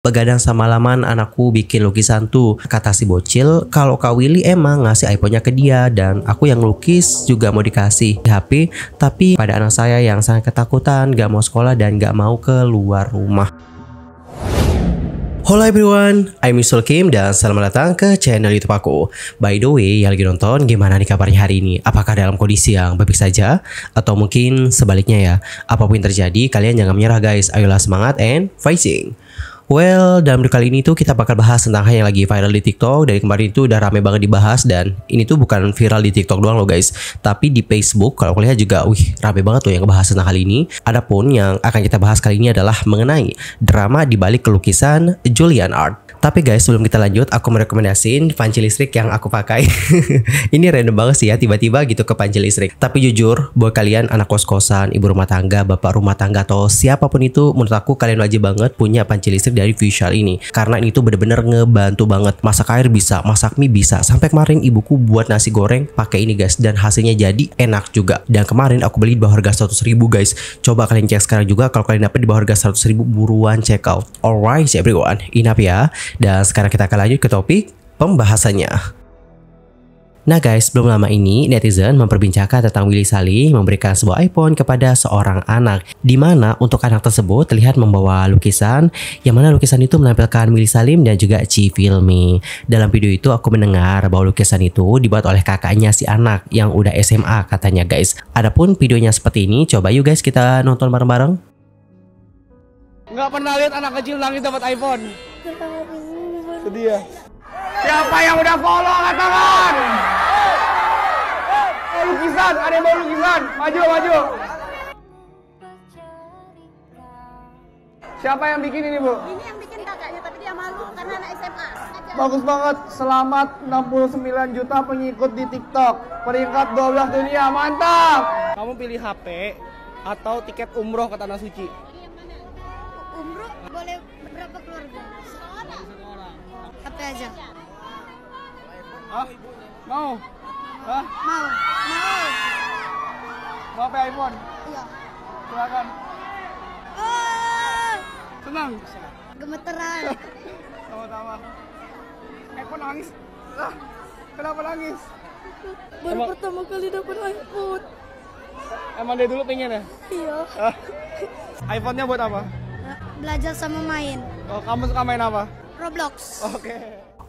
Begadang semalaman anakku bikin lukisan tuh, kata si bocil. Kalau Kak Willy emang ngasih iPhone-nya ke dia dan aku yang lukis juga mau dikasih HP, tapi pada anak saya yang sangat ketakutan, gak mau sekolah dan gak mau keluar rumah. Halo everyone, I'm Mr. Kim dan selamat datang ke channel YouTube aku. By the way, yang lagi nonton, gimana nih kabarnya hari ini? Apakah dalam kondisi yang baik saja? Atau mungkin sebaliknya ya? Apapun yang terjadi, kalian jangan menyerah guys. Ayolah semangat and fighting! Well, dalam video kali ini tuh kita bakal bahas tentang hal yang lagi viral di TikTok. Dari kemarin itu udah rame banget dibahas dan ini tuh bukan viral di TikTok doang loh guys, tapi di Facebook kalau aku lihat juga, rame banget tuh yang ngebahas tentang hal ini. Adapun yang akan kita bahas kali ini adalah mengenai drama di balik kelukisan Julian Art. Tapi guys, sebelum kita lanjut, aku merekomendasiin panci listrik yang aku pakai. Ini random banget sih ya, tiba-tiba gitu ke panci listrik. Tapi jujur, buat kalian anak kos-kosan, ibu rumah tangga, bapak rumah tangga, atau siapapun itu, menurut aku kalian wajib banget punya panci listrik dari Visual ini. Karena ini tuh bener-bener ngebantu banget. Masak air bisa, masak mie bisa. Sampai kemarin ibuku buat nasi goreng pakai ini guys, dan hasilnya jadi enak juga. Dan kemarin aku beli di bawah harga 100.000 guys. Coba kalian cek sekarang juga, kalau kalian dapat di bawah harga 100.000, buruan check out. Alright everyone, enough ya. Dan sekarang kita akan lanjut ke topik pembahasannya. Nah guys, belum lama ini netizen memperbincangkan tentang Willy Salim memberikan sebuah iPhone kepada seorang anak, di mana untuk anak tersebut terlihat membawa lukisan, yang mana lukisan itu menampilkan Willy Salim dan juga Ci Filmi. Dalam video itu aku mendengar bahwa lukisan itu dibuat oleh kakaknya si anak yang udah SMA katanya guys. Adapun videonya seperti ini, coba yuk guys kita nonton bareng-bareng. Nggak pernah lihat anak kecil nangis dapat iPhone. Sedih ya. Siapa yang udah follow angkat tangan? Lukisan, ada yang mau lukisan? Maju, maju. Siapa yang bikin ini, Bu? Ini yang bikin kakaknya, tapi dia malu karena anak SMA. Bagus banget. Selamat 69 juta pengikut di TikTok. Peringkat 12 dunia, mantap. Kamu pilih HP atau tiket umroh ke Tanah Suci? Umroh boleh berapa keluarga? Seorang. HP aja. Hah? Mau? Hah? Mau. Mau HP iPhone? Iya. Silakan. Oh, Senang? gemeteran. Sama-sama. iPhone nangis. Ah, kenapa nangis? Baru pertama kali dapat iPhone. Emang dia dulu pengen ya? Iya. iPhone-nya buat apa? Belajar sama main. Oh, kamu suka main apa? Roblox. Oke.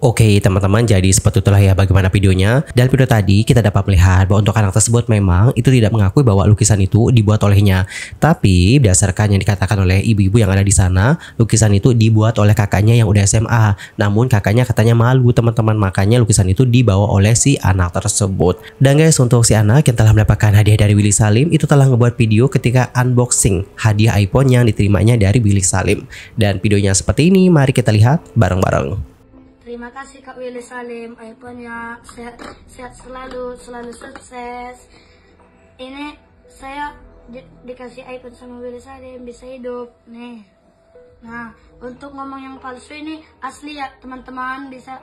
Oke teman-teman, jadi seperti itulah ya bagaimana videonya. Dalam video tadi kita dapat melihat bahwa untuk anak tersebut memang itu tidak mengakui bahwa lukisan itu dibuat olehnya. Tapi berdasarkan yang dikatakan oleh ibu-ibu yang ada di sana, lukisan itu dibuat oleh kakaknya yang udah SMA. Namun kakaknya katanya malu teman-teman, makanya lukisan itu dibawa oleh si anak tersebut. Dan guys, untuk si anak yang telah mendapatkan hadiah dari Willy Salim itu telah ngebuat video ketika unboxing hadiah iPhone yang diterimanya dari Willy Salim. Dan videonya seperti ini, mari kita lihat bareng-bareng. Terima kasih Kak Willy Salim, iPhone-nya sehat selalu sukses. Ini saya dikasih iPhone sama Willy Salim, bisa hidup nih. Nah, untuk ngomong yang palsu ini asli ya teman-teman, bisa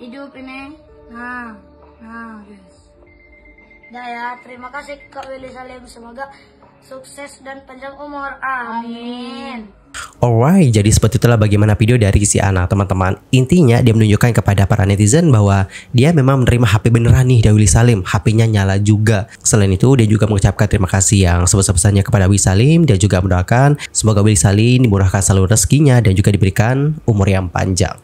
hidup ini. Nah guys. Dah ya, terima kasih Kak Willy Salim, semoga sukses dan panjang umur. Amin. Alright, jadi seperti itulah bagaimana video dari si anak teman-teman. Intinya dia menunjukkan kepada para netizen bahwa dia memang menerima HP beneran nih dari Willy Salim. HP-nya nyala juga. Selain itu dia juga mengucapkan terima kasih yang sebesar-besarnya kepada Willy Salim. Dia juga mendoakan semoga Willy Salim dimurahkan selalu rezekinya dan juga diberikan umur yang panjang.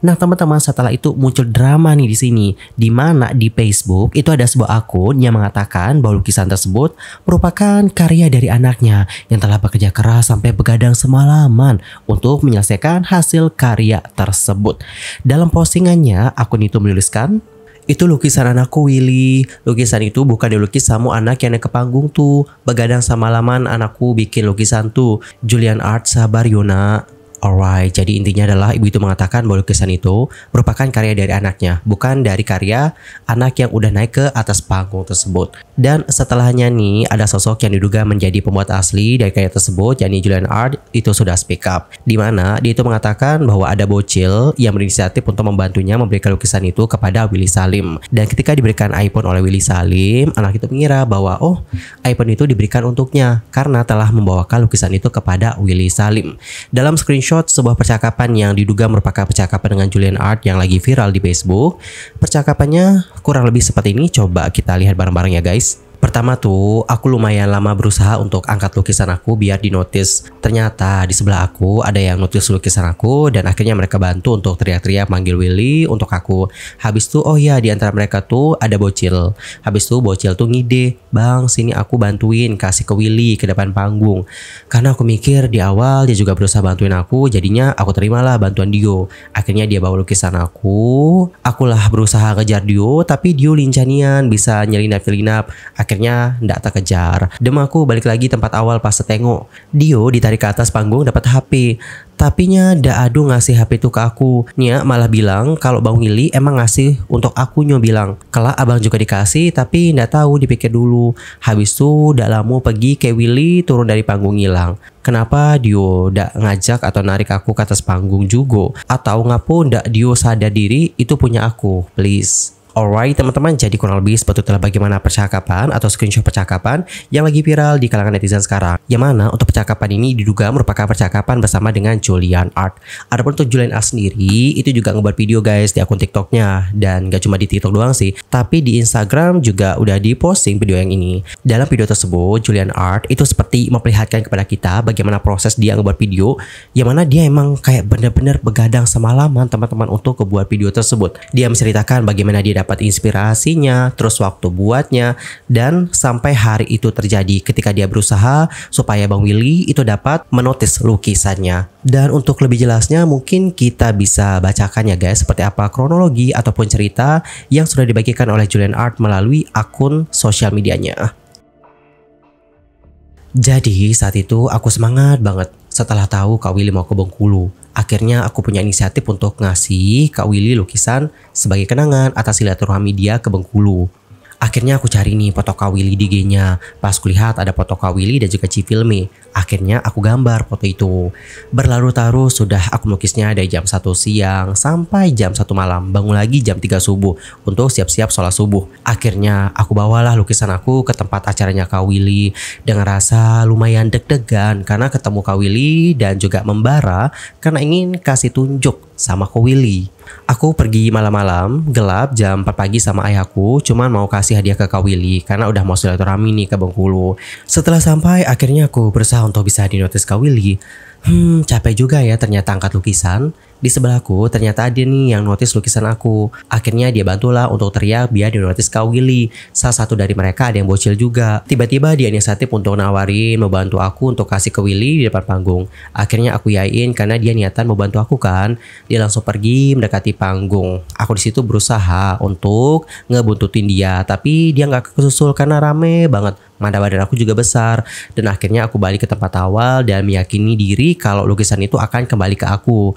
Nah teman-teman, setelah itu muncul drama nih di sini, di mana di Facebook itu ada sebuah akun yang mengatakan bahwa lukisan tersebut merupakan karya dari anaknya yang telah bekerja keras sampai begadang semalaman untuk menyelesaikan hasil karya tersebut. Dalam postingannya, akun itu menuliskan, "Itu lukisan anakku Willy. Lukisan itu bukan dilukis sama anak yang naik ke panggung tuh. Begadang semalaman anakku bikin lukisan tuh. Julian Art sabar Yona." Alright, jadi intinya adalah ibu itu mengatakan bahwa lukisan itu merupakan karya dari anaknya, bukan dari karya anak yang udah naik ke atas panggung tersebut. Dan setelahnya nih, ada sosok yang diduga menjadi pembuat asli dari karya tersebut, yakni Julian Art, itu sudah speak up. Dimana dia itu mengatakan bahwa ada bocil yang berinisiatif untuk membantunya memberikan lukisan itu kepada Willy Salim. Dan ketika diberikan iPhone oleh Willy Salim, anak itu mengira bahwa iPhone itu diberikan untuknya karena telah membawakan lukisan itu kepada Willy Salim. Dalam screenshot screenshot sebuah percakapan yang diduga merupakan percakapan dengan Julian Art yang lagi viral di Facebook. Percakapannya kurang lebih seperti ini, coba kita lihat bareng-bareng ya guys. Pertama tuh, aku lumayan lama berusaha untuk angkat lukisan aku biar di notice. Ternyata di sebelah aku ada yang notice lukisan aku dan akhirnya mereka bantu untuk teriak-teriak manggil Willy untuk aku. Habis tuh, oh ya, di antara mereka tuh ada Bocil. Habis tuh Bocil tuh ngide, "Bang, sini aku bantuin kasih ke Willy ke depan panggung." Karena aku mikir di awal dia juga berusaha bantuin aku, jadinya aku terimalah bantuan Dio. Akhirnya dia bawa lukisan aku. Akulah berusaha kejar Dio, tapi Dio lincanian bisa nyelinap-nyelinap. Akhirnya ndak terkejar. Aku balik lagi tempat awal pas setengok. Dio ditarik ke atas panggung dapat HP. Tapinya ndak adu ngasih HP itu ke aku. Nia malah bilang kalau Bang Willy emang ngasih untuk aku. Nyo bilang kelak abang juga dikasih tapi ndak tahu, dipikir dulu. Habis itu ndak lama pergi ke Willy turun dari panggung hilang. Kenapa Dio ndak ngajak atau narik aku ke atas panggung juga? Atau ngapo ndak Dio sadar diri itu punya aku? Please. Alright teman-teman, jadi kurang lebih seperti itulah bagaimana percakapan atau screenshot percakapan yang lagi viral di kalangan netizen sekarang. Yang mana untuk percakapan ini diduga merupakan percakapan bersama dengan Julian Art. Adapun untuk Julian Art sendiri itu juga ngebuat video guys di akun TikToknya, dan gak cuma di TikTok doang sih, tapi di Instagram juga udah diposting video yang ini. Dalam video tersebut Julian Art itu seperti memperlihatkan kepada kita bagaimana proses dia ngebuat video, yang mana dia emang kayak bener-bener begadang semalaman teman-teman untuk ngebuat video tersebut. Dia menceritakan bagaimana dia dapat inspirasinya, terus waktu buatnya, dan sampai hari itu terjadi ketika dia berusaha supaya Bang Willy itu dapat menotis lukisannya. Dan untuk lebih jelasnya mungkin kita bisa bacakan ya guys seperti apa kronologi ataupun cerita yang sudah dibagikan oleh Julian Art melalui akun sosial medianya. Jadi saat itu aku semangat banget setelah tahu Kak Willy mau ke Bengkulu. Akhirnya aku punya inisiatif untuk ngasih Kak Willy lukisan sebagai kenangan atas silaturahmi dia ke Bengkulu. Akhirnya aku cari nih foto Kak Willy di IG-nya. Pas kulihat ada foto Kak Willy dan juga Cifilme. Akhirnya aku gambar foto itu. Berlarut-larut sudah aku melukisnya dari jam 1 siang sampai jam 1 malam. Bangun lagi jam 3 subuh untuk siap-siap sholat subuh. Akhirnya aku bawalah lukisan aku ke tempat acaranya Kak Willy dengan rasa lumayan deg-degan karena ketemu Kak Willy dan juga membara karena ingin kasih tunjuk sama Kak Willy. Aku pergi malam-malam, gelap jam 4 pagi sama ayahku, cuman mau kasih hadiah ke Kak Willy karena udah mau silaturahmi nih ke Bengkulu. Setelah sampai, akhirnya aku berusaha untuk bisa dinotis Kak Willy. Capek juga ya ternyata angkat lukisan. Di sebelahku ternyata ada nih yang notice lukisan aku. Akhirnya dia bantulah untuk teriak biar di notice Kak Willy. Salah satu dari mereka ada yang Bocil juga. Tiba-tiba dia inisiatif untuk nawarin membantu aku untuk kasih ke Willy di depan panggung. Akhirnya aku yain karena dia niatan mau bantu aku kan. Dia langsung pergi mendekati panggung. Aku di situ berusaha untuk ngebuntutin dia, tapi dia nggak kesusul karena rame banget. Mana badan aku juga besar. Dan akhirnya aku balik ke tempat awal dan meyakini diri kalau lukisan itu akan kembali ke aku.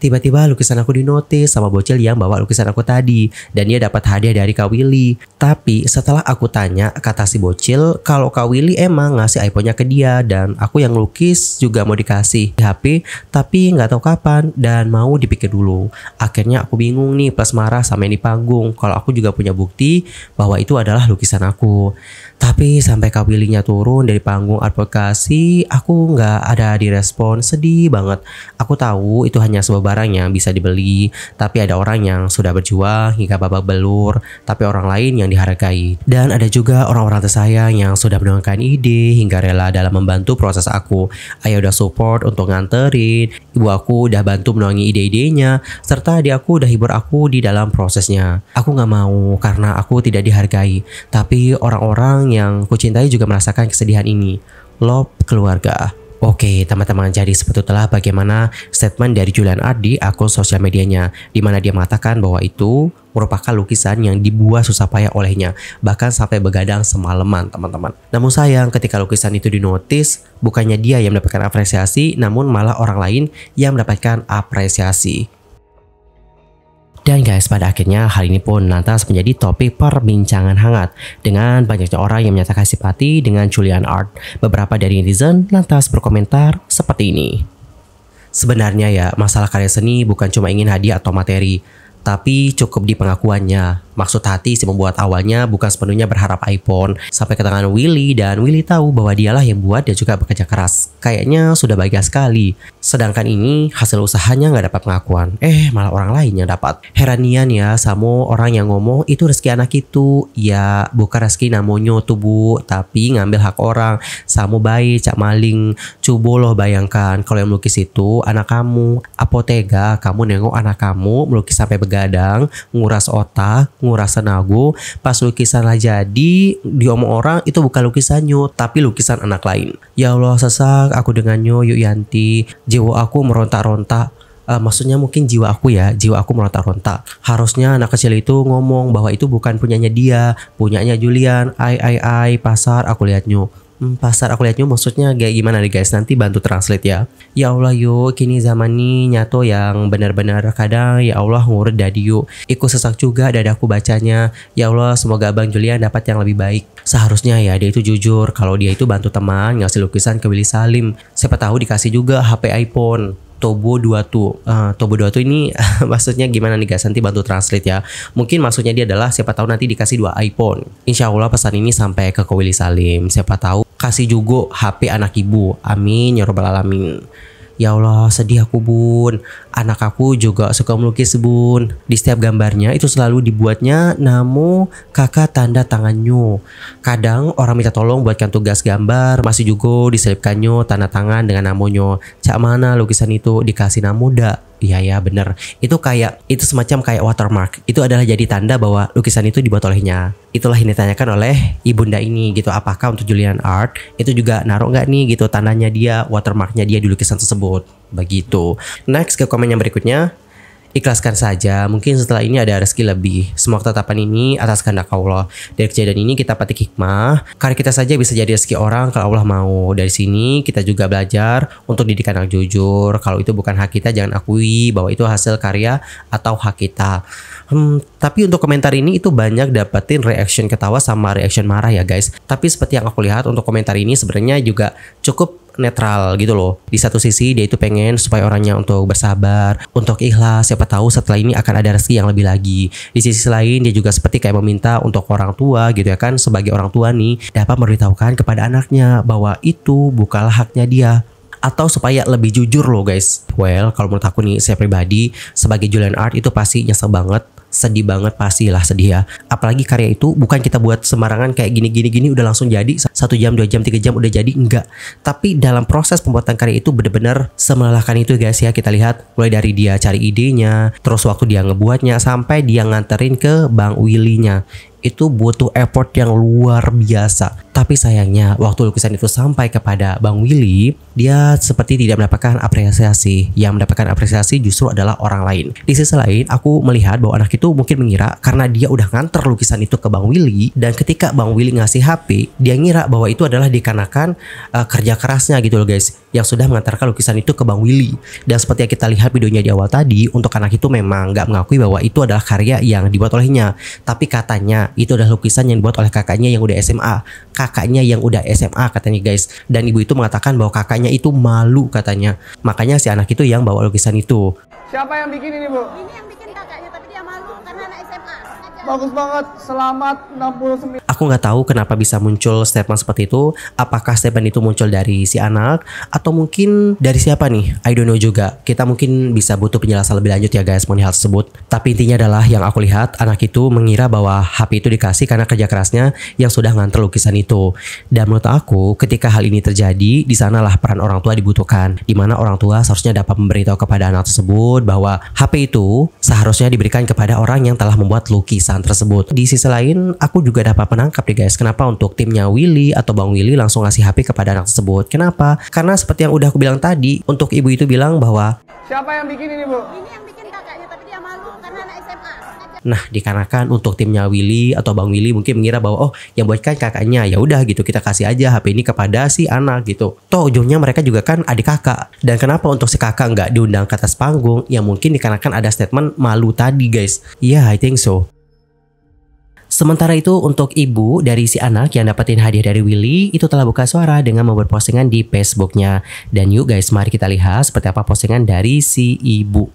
Tiba-tiba lukisan aku dinotis sama Bocil yang bawa lukisan aku tadi, dan dia dapat hadiah dari Kak Willy. Tapi setelah aku tanya, kata si Bocil kalau Kak Willy emang ngasih iPhone-nya ke dia dan aku yang lukis juga mau dikasih HP tapi nggak tahu kapan dan mau dipikir dulu. Akhirnya aku bingung nih plus marah sama yang di panggung kalau aku juga punya bukti bahwa itu adalah lukisan aku. Tapi sampai Kak Willy-nya turun dari panggung advokasi, aku nggak ada direspon, sedih banget. Aku tahu itu hanya sebuah barang yang bisa dibeli, tapi ada orang yang sudah berjuang hingga babak belur, tapi orang lain yang dihargai. Dan ada juga orang-orang tersayang yang sudah menuangkan ide hingga rela dalam membantu proses aku. Ayah udah support untuk nganterin, ibu aku udah bantu menuangi ide-idenya, serta adik aku udah hibur aku di dalam prosesnya. Aku nggak mau karena aku tidak dihargai, tapi orang-orang yang kucintai juga merasakan kesedihan ini. Love keluarga. Oke teman-teman, jadi seperti itulah bagaimana statement dari Julian Art di akun sosial medianya, di mana dia mengatakan bahwa itu merupakan lukisan yang dibuat susah payah olehnya, bahkan sampai begadang semalaman teman-teman. Namun sayang ketika lukisan itu dinotis, bukannya dia yang mendapatkan apresiasi, namun malah orang lain yang mendapatkan apresiasi. Dan guys, pada akhirnya hal ini pun lantas menjadi topik perbincangan hangat dengan banyaknya orang yang menyatakan simpati dengan Julian Art. Beberapa dari netizen lantas berkomentar seperti ini. Sebenarnya ya, masalah karya seni bukan cuma ingin hadiah atau materi, tapi cukup di pengakuannya. Maksud hati si pembuat awalnya bukan sepenuhnya berharap iPhone sampai ke tangan Willy, dan Willy tahu bahwa dialah yang buat dan juga bekerja keras. Kayaknya sudah bahagia sekali. Sedangkan ini hasil usahanya nggak dapat pengakuan. Malah orang lain yang dapat. Heranian ya sama orang yang ngomong itu rezeki anak itu. Ya bukan rezeki namanya tuh bu, tapi ngambil hak orang. Sama baik cak maling. Coba loh bayangkan kalau yang melukis itu anak kamu. Apa tega kamu nengok anak kamu melukis sampai begadang, nguras otak, nguras tenaga, pas lukisan lah jadi diomong orang itu bukan lukisannya tapi lukisan anak lain. Ya Allah, sesak aku dengannya Yuk Yanti, jiwa aku merontak-rontak. Maksudnya mungkin jiwa aku merontak-rontak. Harusnya anak kecil itu ngomong bahwa itu bukan punyanya dia, punyanya Julian. Pasar aku lihatnya. Pasar aku lihatnya maksudnya kayak gimana nih guys, nanti bantu translate ya. Ya Allah yuk, kini zaman ini nyato yang benar-benar kadang ya Allah ngurut dadi yuk. Ikut sesak juga dadaku bacanya. Ya Allah, semoga Abang Julian dapat yang lebih baik. Seharusnya ya dia itu jujur kalau dia itu bantu teman ngasih lukisan ke Willy Salim. Siapa tahu dikasih juga HP iPhone. Tobo 22 ini maksudnya gimana nih guys, nanti bantu translate ya. Mungkin maksudnya dia adalah siapa tahu nanti dikasih 2 iPhone. Insya Allah pesan ini sampai ke Willy Salim. Siapa tahu kasih juga HP anak ibu. Amin ya robbal alamin. Ya Allah, sedih aku bun. Anak aku juga suka melukis bun. Di setiap gambarnya itu selalu dibuatnya namo kakak tanda tangannya. Kadang orang minta tolong buatkan tugas gambar, masih juga diselipkannya tanda tangan dengan namanya. Cak mana lukisan itu dikasih namo dak? Iya bener. Itu semacam kayak watermark. Itu adalah jadi tanda bahwa lukisan itu dibuat olehnya. Itulah yang ditanyakan oleh ibunda ini gitu. Apakah untuk Julian Art itu juga naruh nggak nih gitu tandanya dia, watermarknya dia di lukisan tersebut. Begitu. Next ke komen yang berikutnya. Ikhlaskan saja, mungkin setelah ini ada rezeki lebih. Semua ketetapan ini atas kehendak Allah. Dari kejadian ini kita petik hikmah, karya kita saja bisa jadi rezeki orang kalau Allah mau. Dari sini kita juga belajar untuk didik anak jujur. Kalau itu bukan hak kita, jangan akui bahwa itu hasil karya atau hak kita. Tapi untuk komentar ini itu banyak dapetin reaction ketawa sama reaction marah ya guys. Tapi seperti yang aku lihat untuk komentar ini sebenarnya juga cukup netral gitu loh. Di satu sisi dia itu pengen supaya orangnya untuk bersabar, untuk ikhlas, siapa tahu setelah ini akan ada rezeki yang lebih lagi. Di sisi lain dia juga seperti kayak meminta untuk orang tua gitu ya kan, sebagai orang tua nih dapat memberitahukan kepada anaknya bahwa itu bukanlah haknya dia, atau supaya lebih jujur loh guys. Well, kalau menurut aku nih, saya pribadi sebagai Julian Art itu pasti nyesel banget, sedih banget, pastilah sedih ya. Apalagi karya itu bukan kita buat sembarangan kayak gini udah langsung jadi 1 jam, 2 jam, 3 jam udah jadi, enggak. Tapi dalam proses pembuatan karya itu bener-bener semelelahkan itu guys ya. Kita lihat mulai dari dia cari idenya, terus waktu dia ngebuatnya, sampai dia nganterin ke Bang Willy-nya. Itu butuh effort yang luar biasa. Tapi sayangnya waktu lukisan itu sampai kepada Bang Willy, dia seperti tidak mendapatkan apresiasi. Yang mendapatkan apresiasi justru adalah orang lain. Di sisi lain aku melihat bahwa anak itu mungkin mengira karena dia udah nganter lukisan itu ke Bang Willy, dan ketika Bang Willy ngasih HP, dia ngira bahwa itu adalah dikarenakan kerja kerasnya gitu loh guys, yang sudah mengantarkan lukisan itu ke Bang Willy. Dan seperti yang kita lihat videonya di awal tadi, untuk anak itu memang nggak mengakui bahwa itu adalah karya yang dibuat olehnya. Tapi katanya itu adalah lukisan yang dibuat oleh kakaknya yang udah SMA. Kakaknya yang udah SMA katanya guys. Dan ibu itu mengatakan bahwa kakaknya itu malu katanya. Makanya si anak itu yang bawa lukisan itu. Siapa yang bikin ini bu? Ini yang bikin kakaknya, tapi dia malu karena anak SMA. Bagus banget, selamat 69. Aku nggak tahu kenapa bisa muncul statement seperti itu. Apakah statement itu muncul dari si anak atau mungkin dari siapa nih? I don't know juga. Kita mungkin bisa butuh penjelasan lebih lanjut ya guys mengenai hal tersebut. Tapi intinya adalah yang aku lihat, anak itu mengira bahwa HP itu dikasih karena kerja kerasnya yang sudah nganter lukisan itu. Dan menurut aku ketika hal ini terjadi, di sanalah peran orang tua dibutuhkan. Dimana orang tua seharusnya dapat memberitahu kepada anak tersebut bahwa HP itu seharusnya diberikan kepada orang yang telah membuat lukisan tersebut. Di sisi lain aku juga dapat menangkap nih guys, kenapa untuk timnya Willy atau Bang Willy langsung ngasih HP kepada anak tersebut. Kenapa? Karena seperti yang udah aku bilang tadi, untuk ibu itu bilang bahwa Siapa yang bikin ini bu? Ini yang bikin kakaknya, tapi dia malu karena anak SMA. nah dikarenakan untuk timnya Willy atau Bang Willy mungkin mengira bahwa oh yang buatkan kakaknya, ya udah gitu kita kasih aja HP ini kepada si anak gitu. Toh ujungnya mereka juga kan adik kakak. Dan kenapa untuk si kakak nggak diundang ke atas panggung? Ya mungkin dikarenakan ada statement malu tadi guys. Yeah, I think so. Sementara itu untuk ibu dari si anak yang dapetin hadiah dari Willy itu telah buka suara dengan membuat postingan di Facebooknya. Dan yuk guys, mari kita lihat seperti apa postingan dari si ibu.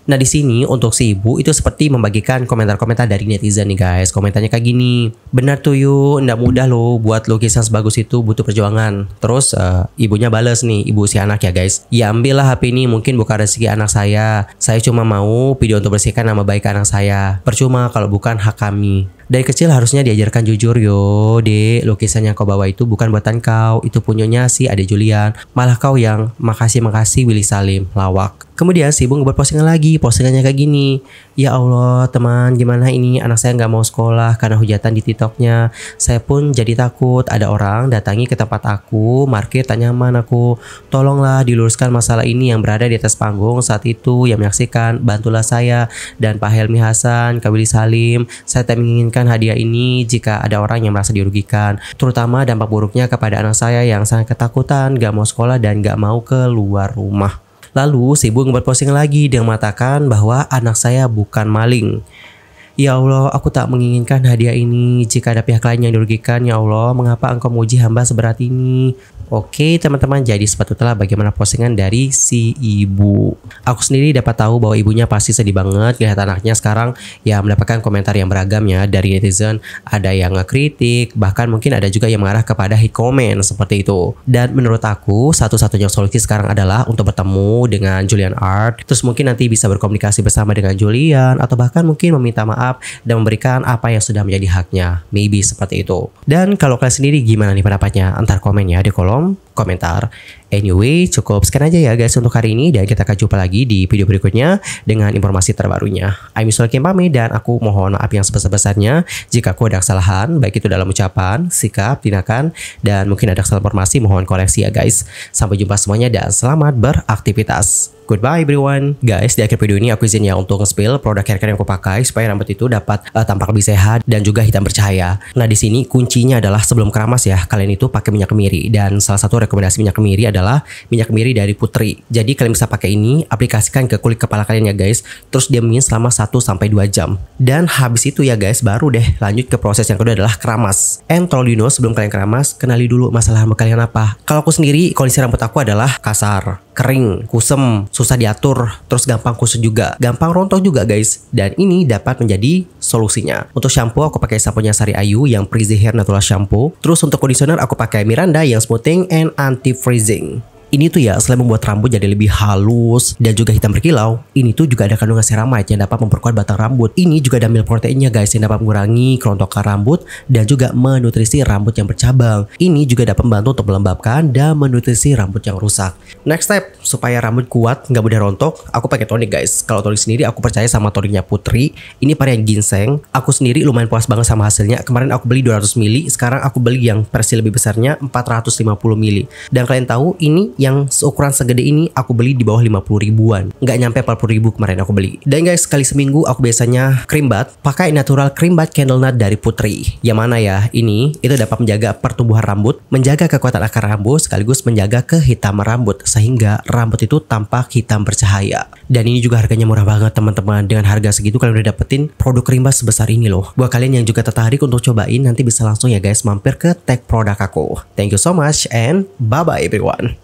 Nah di sini untuk si ibu itu seperti membagikan komentar-komentar dari netizen nih guys. Komentarnya kayak gini. Benar tuh yuk, ndak mudah loh buat lukisan sebagus itu, butuh perjuangan. Terus ibunya bales nih, ibu si anak ya guys. Ya ambillah HP ini, mungkin bukan rezeki anak saya. Saya cuma mau video untuk bersihkan nama baik anak saya. Percuma kalau bukan hak kami. Dari kecil harusnya diajarkan jujur yo, dek. Lukisan yang kau bawa itu bukan buatan kau, itu punyanya si Ade Julian. Malah kau yang makasih Willy Salim, lawak. Kemudian si ibu ngebuat postingan lagi, postingannya kayak gini. Ya Allah teman, gimana ini anak saya nggak mau sekolah karena hujatan di TikToknya. Saya pun jadi takut ada orang datangi ke tempat aku, markir tak nyaman aku. Tolonglah diluruskan masalah ini yang berada di atas panggung saat itu yang menyaksikan. Bantulah saya dan Pak Helmi Hasan, Kak Willy Salim. Saya tak menginginkan hadiah ini jika ada orang yang merasa dirugikan. Terutama dampak buruknya kepada anak saya yang sangat ketakutan, gak mau sekolah dan gak mau keluar rumah. Lalu si ibu ngebuat posting lagi dengan mengatakan bahwa anak saya bukan maling. Ya Allah, aku tak menginginkan hadiah ini jika ada pihak lain yang dirugikan. Ya Allah, mengapa engkau menguji hamba seberat ini? Oke teman-teman, jadi seperti itulah bagaimana postingan dari si ibu. Aku sendiri dapat tahu bahwa ibunya pasti sedih banget lihat anaknya sekarang ya mendapatkan komentar yang beragam ya dari netizen. Ada yang ngekritik, bahkan mungkin ada juga yang mengarah kepada hate comment seperti itu. Dan menurut aku satu-satunya solusi sekarang adalah untuk bertemu dengan Julian Art. Terus mungkin nanti bisa berkomunikasi bersama dengan Julian, atau bahkan mungkin meminta maaf dan memberikan apa yang sudah menjadi haknya. Maybe seperti itu. Dan kalau kalian sendiri gimana nih pendapatnya? Antar komen ya di kolom komentar. Anyway, cukup sekian aja ya guys untuk hari ini, dan kita akan jumpa lagi di video berikutnya dengan informasi terbarunya. I'm Yusuf Kim pamit, dan aku mohon maaf yang sebesar-besarnya jika aku ada kesalahan, baik itu dalam ucapan, sikap, tindakan, dan mungkin ada kesalahan informasi, mohon koreksi ya guys. Sampai jumpa semuanya dan selamat beraktivitas. Goodbye everyone. Guys, di akhir video ini aku izin ya untuk nge-spill produk hair care yang aku pakai supaya rambut itu dapat tampak lebih sehat dan juga hitam bercahaya. Nah, di sini kuncinya adalah sebelum keramas ya, kalian itu pakai minyak kemiri, dan salah satu rekomendasi minyak kemiri adalah minyak kemiri dari Putri. Jadi kalian bisa pakai ini, aplikasikan ke kulit kepala kalian ya guys. Terus diamin selama 1-2 jam. Dan habis itu ya guys, baru deh lanjut ke proses yang kedua adalah keramas. And kalau you know, sebelum kalian keramas, kenali dulu masalah rambut kalian apa. Kalau aku sendiri, kondisi rambut aku adalah kasar, kering, kusem, susah diatur, terus gampang kusut juga, gampang rontok juga guys. Dan ini dapat menjadi solusinya. Untuk shampoo aku pakai sampo-nya Sari Ayu yang Frizzy Hair Natural Shampoo. Terus untuk conditioner aku pakai Miranda yang smoothing and anti-freezing. Ini tuh ya, selain membuat rambut jadi lebih halus dan juga hitam berkilau, ini tuh juga ada kandungan ceramide yang dapat memperkuat batang rambut. Ini juga ada milk proteinnya guys yang dapat mengurangi kerontokan rambut dan juga menutrisi rambut yang bercabang. Ini juga dapat membantu untuk melembabkan dan menutrisi rambut yang rusak. Next step, supaya rambut kuat nggak mudah rontok, aku pakai tonik guys. Kalau tonik sendiri aku percaya sama toniknya Putri. Ini varian ginseng. Aku sendiri lumayan puas banget sama hasilnya. Kemarin aku beli 200 ml, sekarang aku beli yang versi lebih besarnya 450 ml. Dan kalian tahu ini yang seukuran segede ini aku beli di bawah 50 ribuan, nggak nyampe 40 ribu kemarin aku beli. Dan guys, sekali seminggu aku biasanya cream bath pakai natural cream bath candle nut dari Putri. Yang mana ya, ini itu dapat menjaga pertumbuhan rambut, menjaga kekuatan akar rambut, sekaligus menjaga kehitaman rambut sehingga rambut itu tampak hitam bercahaya. Dan ini juga harganya murah banget teman-teman. Dengan harga segitu kalian udah dapetin produk cream bath sebesar ini loh. Buat kalian yang juga tertarik untuk cobain, nanti bisa langsung ya guys mampir ke tag produk aku. Thank you so much and bye bye everyone.